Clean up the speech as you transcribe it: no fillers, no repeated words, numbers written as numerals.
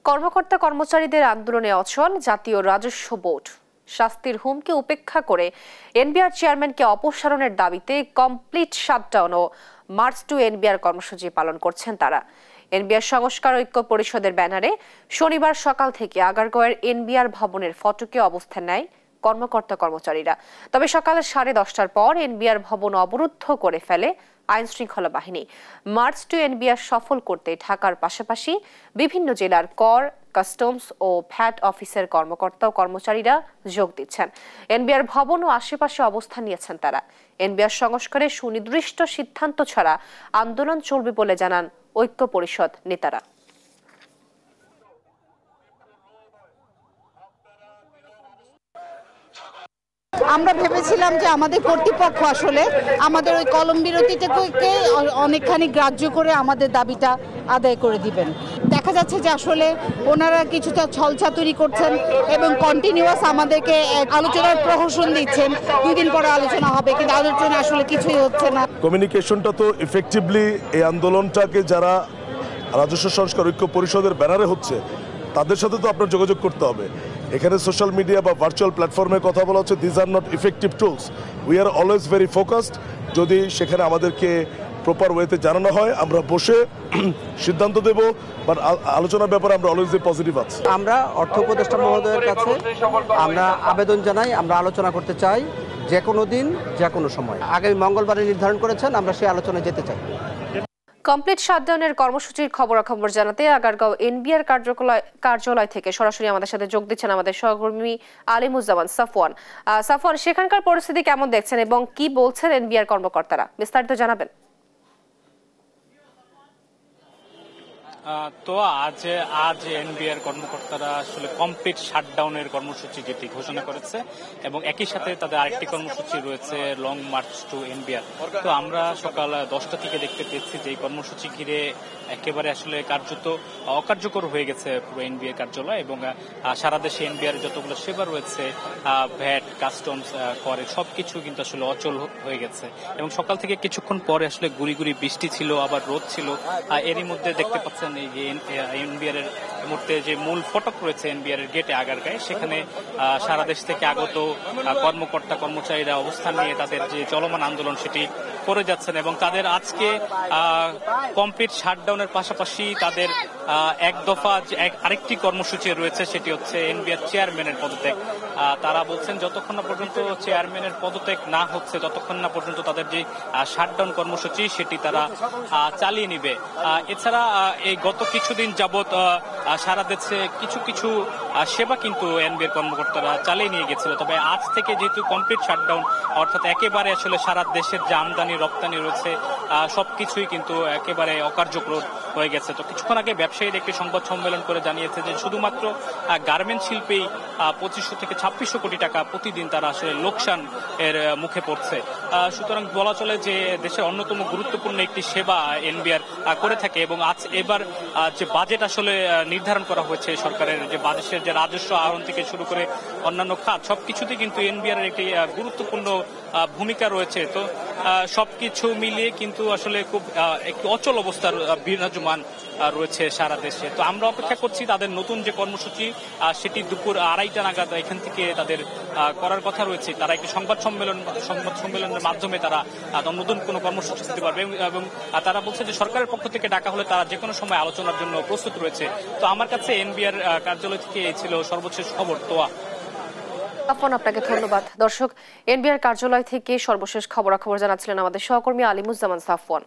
কর্মকর্তা কর্মচারীদের আন্দোলনে অচল জাতীয় রাজস্ব বোর্ড। শাস্তির হুমকি উপেক্ষা করে এনবিআর চেয়ারম্যানকে অপসারণের দাবিতে কমপ্লিট শাটডাউন ও মার্চ টু এনবিআর কর্মসূচি পালন করছেন তারা। এনবিআর সংস্কার ঐক্য পরিষদের ব্যানারে শনিবার সকাল থেকে আগারগাঁওয়ের এনবিআর ভবনের ফটকে অবস্থান নেয় কর্মকর্তা কর্মচারীরা। তবে সকাল 10:30টার পর এনবিআর ভবন অবরুদ্ধ করে ফেলে আইন শৃঙ্খলা বাহিনী। মার্চ টু এনবিআর সফল করতে ঢাকার পাশাপাশি বিভিন্ন জেলার কর, কাস্টমস ও ভ্যাট অফিসের কর্মকর্তা ও কর্মচারীরা যোগ দিচ্ছেন। এনবিআর ভবন ও আশেপাশে অবস্থান নিয়েছেন তারা। এনবিআর সংস্কারে সুনির্দিষ্ট সিদ্ধান্ত ছাড়া আন্দোলন চলবে বলে জানান ঐক্য পরিষদ নেতারা। আমরা ভেবেছিলাম যে আমাদের কর্তৃপক্ষ আসলে আমাদের ওই কলম বিরতিটাকে অনেকখানি গ্রাহ্য করে আমাদের দাবিটা আদায় করে দিবেন। দেখা যাচ্ছে যে আসলে ওনারা কিছুটা ছলচাতুরি করছেন এবং কন্টিনিউয়াস আমাদেরকে আলোচনার প্রহসন দিচ্ছেন। 2 দিন পরে আলোচনা হবে, কিন্তু আলোচনা আসলে কিছুই হচ্ছে না। কমিউনিকেশনটা তো ইফেক্টিভলি এই আন্দোলনটাকে যারা রাজস্ব সংস্কার ঐক্য পরিষদের ব্যানারে হচ্ছে তাদের সাথে তো আপনার যোগাযোগ করতে হবে। এখানে সোশ্যাল মিডিয়া বা ভার্চুয়াল প্ল্যাটফর্মের কথা বলা হচ্ছে, this are not effective tools. We are always very focused. যদি সেখানে আমাদেরকে প্রপার ওয়েতে জানানো হয় আমরা বসে সিদ্ধান্ত দেব, বাট আলোচনার ব্যাপারে আমরা অলওয়েজ পজিটিভ আছি। আমরা অর্থ উপদেষ্টা মহোদয়ের কাছে আমরা আবেদন জানাই, আমরা আলোচনা করতে চাই যে কোনো দিন যে কোনো সময়। আগামী মঙ্গলবারে নির্ধারণ করেছেন, আমরা সেই আলোচনায় যেতে চাই। কমপ্লিট শাটডাউনের কর্মসূচির খবরাখবর জানাতে আগারগাঁও এনবিআর কার্যালয় থেকে সরাসরি আমাদের সাথে যোগ দিচ্ছেন আমাদের সহকর্মী আলিমুজ্জামান সাফওয়ান। সাফওয়ান, সেখানকার পরিস্থিতি কেমন দেখছেন এবং কি বলছেন এনবিআর কর্মকর্তারা, বিস্তারিত জানাবেন। তো আজ এনবিআর কর্মকর্তারা আসলে কমপ্লিট শাটডাউনের কর্মসূচি যেটি ঘোষণা করেছে এবং একই সাথে তাদের আরেকটি কর্মসূচি রয়েছে লং মার্চ টু এনবিআর। তো আমরা সকাল 10টা থেকে দেখতে পেয়েছি যে এই কর্মসূচি ঘিরে একেবারে আসলে কার্যত অকার্যকর হয়ে গেছে পুরো এনবিআর কার্যালয় এবং সারা দেশে এনবিআর যতগুলো সেবা রয়েছে, ভ্যাট, কাস্টমস, করে সবকিছু কিন্তু আসলে অচল হয়ে গেছে এবং সকাল থেকে কিছুক্ষণ পরে আসলে গুড়ি গুড়ি বৃষ্টি ছিল, আবার রোদ ছিল। এরই মধ্যে দেখতে পাচ্ছেন এই যে এনবিআর এর মুহূর্তে যে মূল ফটক রয়েছে এনবিআর এর গেটে আগারগাঁয়ে, সেখানে সারা দেশ থেকে আগত কর্মকর্তা কর্মচারীরা অবস্থান নিয়ে তাদের যে চলমান আন্দোলন সেটি করে যাচ্ছেন এবং তাদের আজকে কমপ্লিট শাটডাউনের পাশাপাশি তাদের এক দফা আরেকটি কর্মসূচি রয়েছে, সেটি হচ্ছে এনবিআর চেয়ারম্যানের পদত্যাগ। তারা বলছেন যতক্ষণ না পর্যন্ত চেয়ারম্যানের পদত্যাগ না হচ্ছে ততক্ষণ না পর্যন্ত তাদের যে শাটডাউন কর্মসূচি সেটি তারা চালিয়ে নিবে। এছাড়া এই গত কিছুদিন যাবৎ সারা দেশে কিছু কিছু সেবা কিন্তু এনবিআর কর্মকর্তারা চালিয়ে নিয়ে গেছিল, তবে আজ থেকে যেহেতু কমপ্লিট শাটডাউন অর্থাৎ একেবারে আসলে সারা দেশের যে আমদানি রপ্তানি রয়েছে সবকিছুই কিন্তু একেবারে অকার্যকর হয়ে গেছে। তো কিছুক্ষণ আগে ব্যবসায়ীর একটি সংবাদ সম্মেলন করে জানিয়েছে যে শুধুমাত্র গার্মেন্ট শিল্পেই 2500 থেকে 2600 কোটি টাকা প্রতিদিন তারা আসলে লোকসান এর মুখে পড়ছে। সুতরাং বলা চলে যে দেশের অন্যতম গুরুত্বপূর্ণ একটি সেবা এনবিআর করে থাকে এবং এবার যে বাজেট আসলে নির্ধারণ করা হয়েছে সরকারের, যে বাজেটের যে রাজস্ব আহরণ থেকে শুরু করে অন্যান্য খাত সবকিছুতে কিন্তু এনবিআর এর একটি গুরুত্বপূর্ণ ভূমিকা রয়েছে। তো সবকিছু মিলিয়ে কিন্তু আসলে খুব একটি অচল অবস্থার বিরাজমান রয়েছে সারা দেশে। তো আমরা অপেক্ষা করছি তাদের নতুন যে কর্মসূচি সেটি দুপুর 2:30টা নাগাদ এখান থেকে তাদের করার কথা রয়েছে। তারা একটি সংবাদ সম্মেলনের মাধ্যমে তারা নতুন কোনো কর্মসূচি দিতে পারবে এবং তারা বলছে যে সরকারের পক্ষ থেকে ডাকা হলে তারা যে কোনো সময় আলোচনার জন্য প্রস্তুত রয়েছে। তো আমার কাছে এনবিআর কার্যালয় থেকে এই ছিল সর্বশেষ খবর। তোয়া, আপনাকে ধন্যবাদ। দর্শক, এনবিআর কার্যালয় থেকে সর্বশেষ খবরাখবর জানাচ্ছিলেন আমাদের সহকর্মী আলিমুজ্জামান সাফওয়ান।